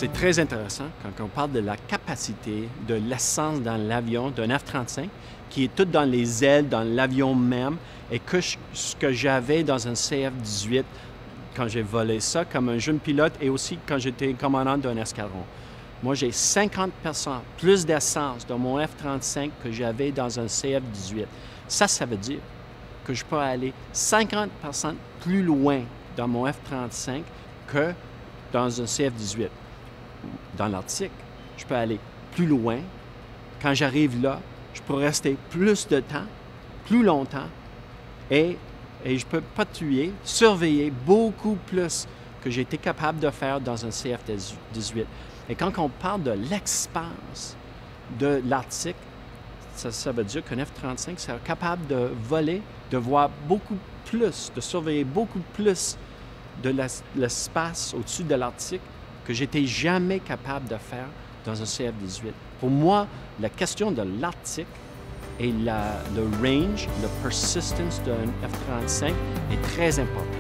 C'est très intéressant quand on parle de la capacité de l'essence dans l'avion d'un F-35, qui est tout dans les ailes, dans l'avion même, et que ce que j'avais dans un CF-18 quand j'ai volé ça comme un jeune pilote et aussi quand j'étais commandant d'un escadron. Moi, j'ai 50% plus d'essence dans mon F-35 que j'avais dans un CF-18. Ça veut dire que je peux aller 50% plus loin dans mon F-35 que dans un CF-18. Dans l'Arctique, je peux aller plus loin. Quand j'arrive là, je peux rester plus de temps, plus longtemps, et je peux patrouiller, surveiller beaucoup plus que j'ai été capable de faire dans un CF-18. Et quand on parle de l'espace de l'Arctique, ça veut dire qu'un F-35 c'est capable de voler, de voir beaucoup plus, de surveiller beaucoup plus de l'espace au-dessus de l'Arctique que j'étais jamais capable de faire dans un CF-18. Pour moi, la question de l'Arctique et le range, la persistance d'un F-35 est très important.